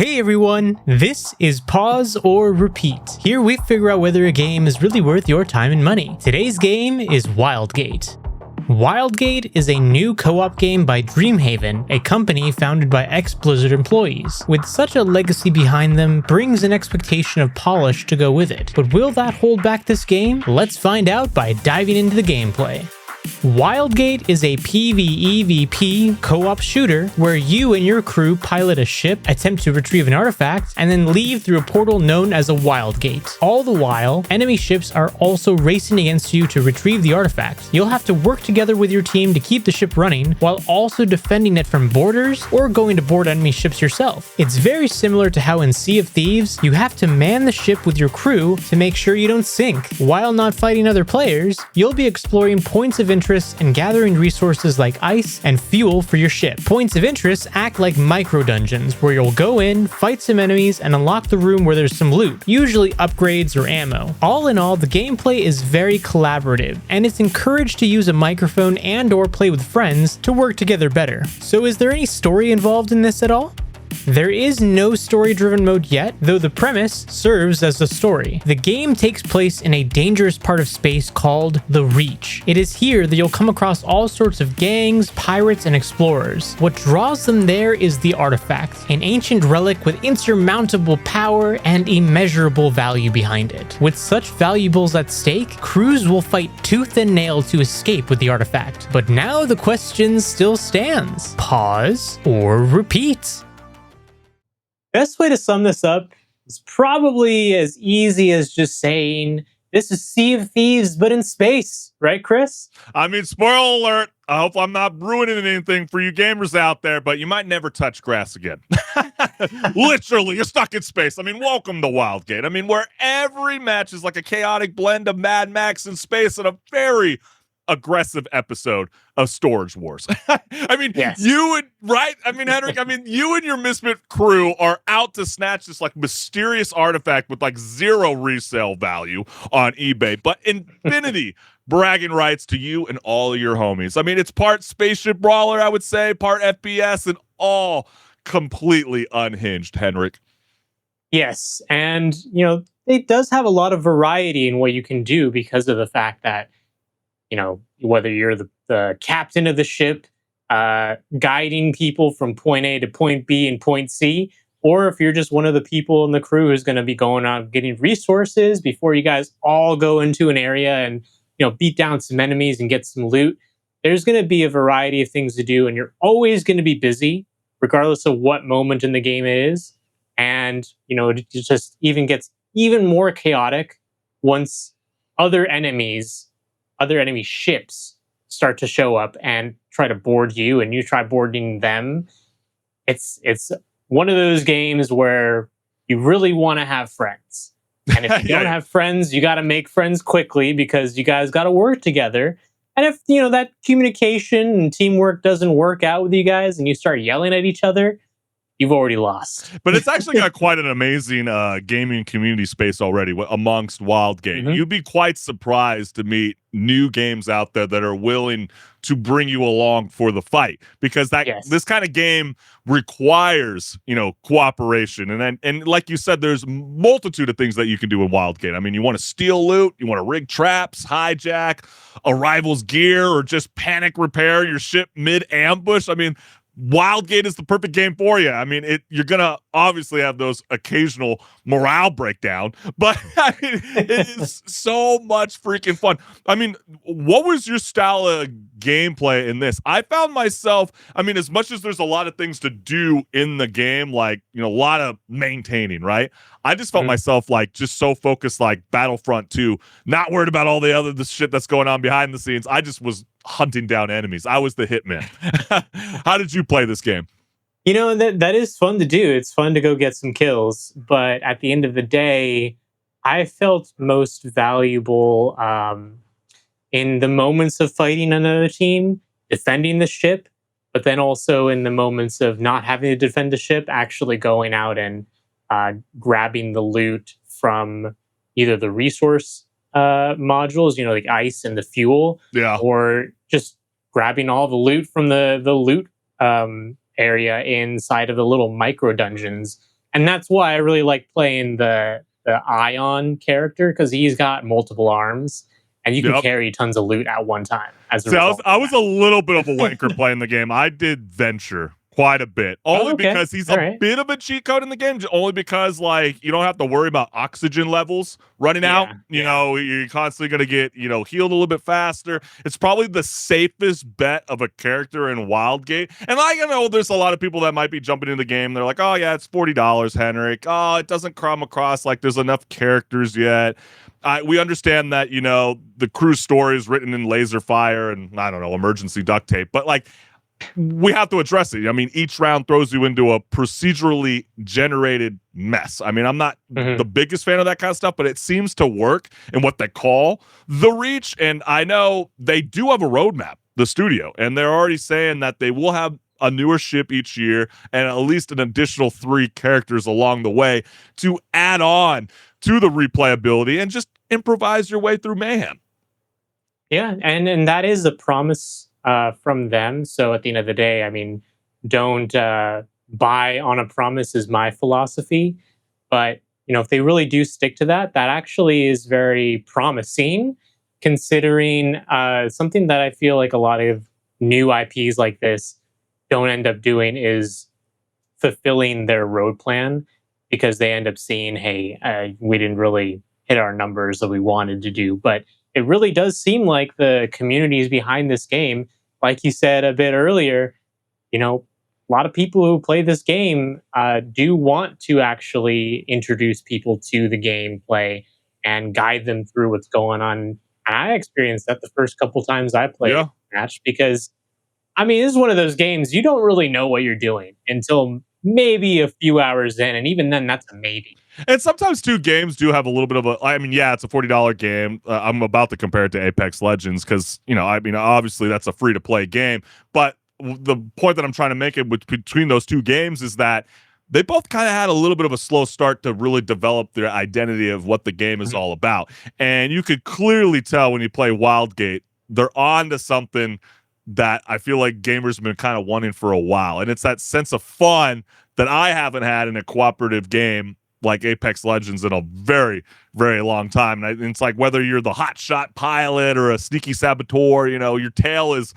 Hey everyone, this is Pause or Repeat. Here we figure out whether a game is really worth your time and money. Today's game is Wildgate. Wildgate is a new co-op game by Dreamhaven, a company founded by ex-Blizzard employees. With such a legacy behind them, brings an expectation of polish to go with it. But will that hold back this game? Let's find out by diving into the gameplay. Wildgate is a PvEvP co-op shooter where you and your crew pilot a ship, attempt to retrieve an artifact, and then leave through a portal known as a Wildgate. All the while, enemy ships are also racing against you to retrieve the artifact. You'll have to work together with your team to keep the ship running while also defending it from boarders or going to board enemy ships yourself. It's very similar to how in Sea of Thieves, you have to man the ship with your crew to make sure you don't sink. While not fighting other players, you'll be exploring points of interest and gathering resources like ice and fuel for your ship. Points of interest act like micro dungeons where you'll go in, fight some enemies, and unlock the room where there's some loot, usually upgrades or ammo. All in all, the gameplay is very collaborative, and it's encouraged to use a microphone and/or play with friends to work together better. So is there any story involved in this at all? There is no story-driven mode yet, though the premise serves as the story. The game takes place in a dangerous part of space called the Reach. It is here that you'll come across all sorts of gangs, pirates, and explorers. What draws them there is the artifact, an ancient relic with insurmountable power and immeasurable value behind it. With such valuables at stake, crews will fight tooth and nail to escape with the artifact. But now the question still stands. Pause or repeat? Best way to sum this up is probably as easy as just saying, this is Sea of Thieves, but in space. Right, Chris? I mean, spoiler alert. I hope I'm not ruining anything for you gamers out there, but you might never touch grass again. Literally, you're stuck in space. I mean, welcome to Wildgate. I mean, where every match is like a chaotic blend of Mad Max in space and a very aggressive episode of Storage Wars. I mean, yes. Henrik, you and your misfit crew are out to snatch this like mysterious artifact with like zero resale value on eBay, but infinity bragging rights to you and all of your homies. I mean, it's part spaceship brawler, I would say, part FPS, and all completely unhinged, Henrik. Yes, and it does have a lot of variety in what you can do because of the fact that whether you're the captain of the ship, guiding people from point A to point B and point C, or if you're just one of the people in the crew who's going to be going out getting resources before you guys all go into an area and, beat down some enemies and get some loot, there's going to be a variety of things to do, and you're always going to be busy, regardless of what moment in the game it is. And, it just even gets even more chaotic once other enemy ships start to show up and try to board you and you try boarding them. It's one of those games where you really want to have friends. And if you don't have friends, you got to make friends quickly because you guys got to work together. And if, that communication and teamwork doesn't work out with you guys and you start yelling at each other, you've already lost. But it's actually got quite an amazing gaming community space already amongst Wildgate. Mm-hmm. You'd be quite surprised to meet new games out there that are willing to bring you along for the fight, because this kind of game requires, cooperation. And like you said, there's a multitude of things that you can do in Wildgate. I mean, you want to steal loot, you want to rig traps, hijack a rival's gear, or just panic repair your ship mid-ambush. I mean, Wildgate is the perfect game for you. I mean, you're going to obviously have those occasional morale breakdown, but I mean, it is so much freaking fun. I mean, what was your style of gameplay in this? I found myself, as much as there's a lot of things to do in the game, like, a lot of maintaining, right? I just felt myself like just so focused, like Battlefront 2, not worried about all the shit that's going on behind the scenes. I just was hunting down enemies. I was the hitman. How did you play this game? That is fun to do. It's fun to go get some kills. But at the end of the day, I felt most valuable in the moments of fighting another team, defending the ship, but then also in the moments of not having to defend the ship, actually going out and grabbing the loot from either the resource modules, like ice and the fuel, or just grabbing all the loot from the loot area inside of the little micro dungeons And that's why I really like playing the Ion character, because he's got multiple arms and you can Yep. carry tons of loot at one time as a See, result I of was a little bit of a wanker playing the game. I did venture quite a bit, that. only Oh, okay. because he's All a right. bit of a cheat code in the game. Only because like you don't have to worry about oxygen levels running out. Yeah. You know, you're constantly going to get healed a little bit faster. It's probably the safest bet of a character in Wildgate. And I know there's a lot of people that might be jumping into the game. They're like, oh yeah, it's $40, Henrik. Oh, it doesn't come across like there's enough characters yet. We understand that, the crew story is written in laser fire and I don't know, emergency duct tape, but like we have to address it. I mean, each round throws you into a procedurally generated mess. I mean, I'm not the biggest fan of that kind of stuff, but it seems to work in what they call the reach. And I know they do have a roadmap, the studio, and they're already saying that they will have a newer ship each year and at least an additional 3 characters along the way to add on to the replayability and just improvise your way through mayhem. Yeah, and that is a promise from them. So at the end of the day, I mean, don't buy on a promise is my philosophy. But if they really do stick to that, that actually is very promising, considering something that I feel like a lot of new IPs like this don't end up doing is fulfilling their road plan, because they end up seeing, hey, we didn't really hit our numbers that we wanted to do. But it really does seem like the communities behind this game, like you said a bit earlier, a lot of people who play this game do want to actually introduce people to the gameplay and guide them through what's going on. And I experienced that the first couple times I played Yeah. a match, because I mean, this is one of those games you don't really know what you're doing until maybe a few hours in, and even then, that's a maybe. And sometimes too, games do have a little bit of I mean, yeah, it's a $40 game. I'm about to compare it to Apex Legends because, I mean, obviously that's a free to play game. But the point that I'm trying to make between those two games is that they both kind of had a little bit of a slow start to really develop their identity of what the game is all about. And you could clearly tell when you play Wildgate, they're on to something that I feel like gamers have been kind of wanting for a while. And it's that sense of fun that I haven't had in a cooperative game like Apex Legends in a very, very long time. And it's like whether you're the hotshot pilot or a sneaky saboteur, your tale is,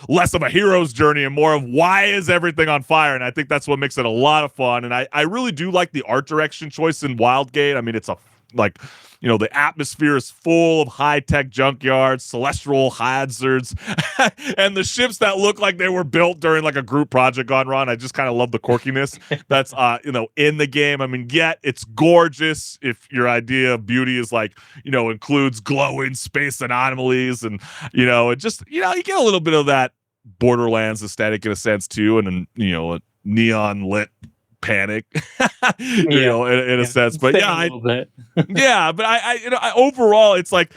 less of a hero's journey and more of why is everything on fire. And I think that's what makes it a lot of fun. And I really do like the art direction choice in Wildgate. I mean, it's the atmosphere is full of high-tech junkyards, celestial hazards, and the ships that look like they were built during like a group project gone wrong. I just kind of love the quirkiness that's in the game. I mean, yet it's gorgeous if your idea of beauty is like, includes glowing space anomalies and it just, you get a little bit of that Borderlands aesthetic in a sense too, and then, a neon lit panic in a sense, but yeah, but I overall it's like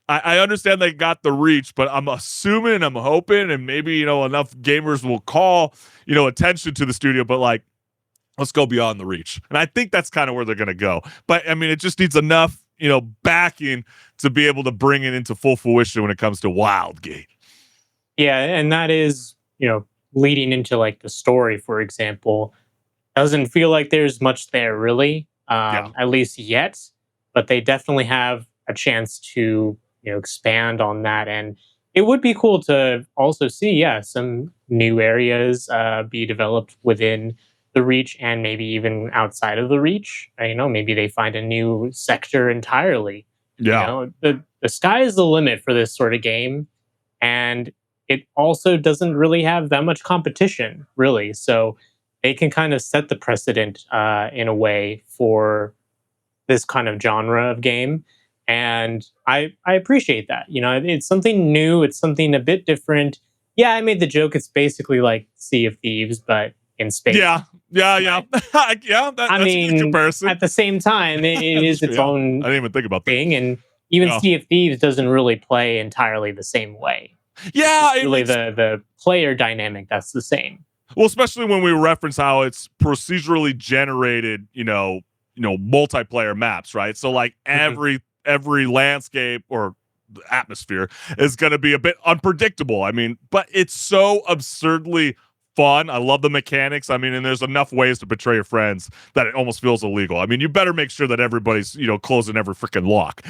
I understand they got the reach, but I'm assuming, I'm hoping, and maybe enough gamers will call attention to the studio, but like let's go beyond the reach. And I think that's kind of where they're going to go. But I mean, it just needs enough backing to be able to bring it into full fruition when it comes to Wildgate. Yeah, and that is leading into like the story, for example. Doesn't feel like there's much there really, at least yet, but they definitely have a chance to expand on that. And it would be cool to also see some new areas be developed within the reach and maybe even outside of the reach. Maybe they find a new sector entirely. The sky is the limit for this sort of game, and it also doesn't really have that much competition really, so they can kind of set the precedent in a way for this kind of genre of game. And I appreciate that. It's something new. It's something a bit different. Yeah, I made the joke. It's basically like Sea of Thieves, but in space. Yeah. Yeah. That's a good comparison. At the same time, it is its own I didn't even think about thing. And even Sea of Thieves doesn't really play entirely the same way. Yeah. It's really the player dynamic that's the same. Well, especially when we reference how it's procedurally generated, multiplayer maps, right? So like every landscape or atmosphere is going to be a bit unpredictable. I mean, but it's so absurdly fun. I love the mechanics. I mean, and there's enough ways to betray your friends that it almost feels illegal. I mean, you better make sure that everybody's, closing every freaking lock.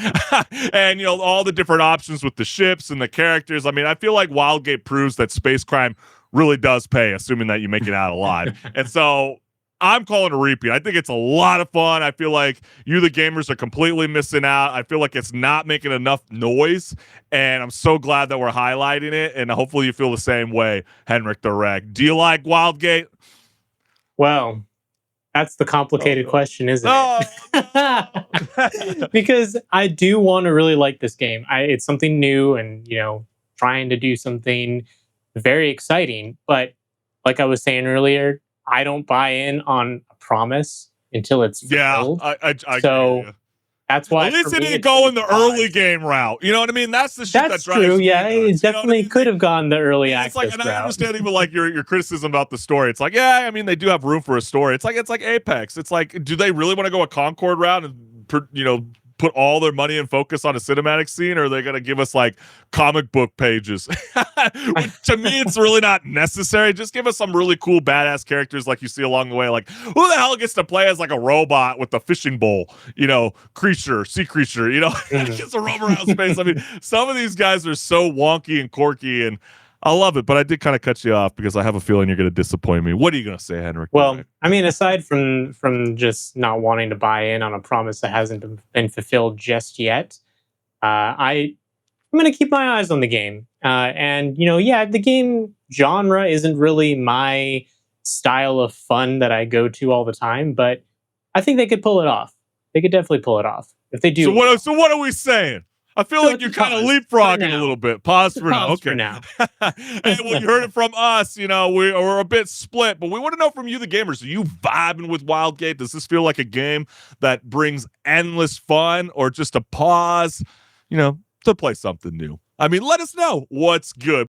And, all the different options with the ships and the characters. I mean, I feel like Wildgate proves that space crime really does pay, assuming that you make it out alive. And so I'm calling a repeat. I think it's a lot of fun. I feel like you, the gamers, are completely missing out. I feel like it's not making enough noise, and I'm so glad that we're highlighting it, and hopefully you feel the same way, Henrik the Wreck. Do you like Wildgate? Well, that's the complicated question, isn't it? Because I do want to really like this game. It's something new and, trying to do something very exciting. But like I was saying earlier, I don't buy in on a promise until it's fulfilled. Yeah, I so that's why. At least it didn't go in the early game route. You know what I mean? That's the shit that drives true. me Yeah, nuts. it definitely could have gone the early access like, and route. I understand even like your criticism about the story. It's like, yeah, I mean, they do have room for a story. It's like Apex. It's like, do they really want to go a Concord route and put all their money and focus on a cinematic scene, or are they going to give us like comic book pages? Which, to me, it's really not necessary. Just give us some really cool badass characters like you see along the way. Like, who the hell gets to play as like a robot with a fishing bowl, sea creature, just a roam around space. I mean, some of these guys are so wonky and quirky, and I love it, but I did kind of cut you off because I have a feeling you're going to disappoint me. What are you going to say, Henrik? Well, I mean, aside from just not wanting to buy in on a promise that hasn't been fulfilled just yet, I'm going to keep my eyes on the game. And, the game genre isn't really my style of fun that I go to all the time, but I think they could pull it off. They could definitely pull it off if they do. So what are we saying? I feel like you're kind of leapfrogging a little bit. Pause for now. Okay. For now. Hey, well, you heard it from us. We're a bit split, but we want to know from you, the gamers. Are you vibing with Wildgate? Does this feel like a game that brings endless fun, or just a pause, to play something new? I mean, let us know what's good.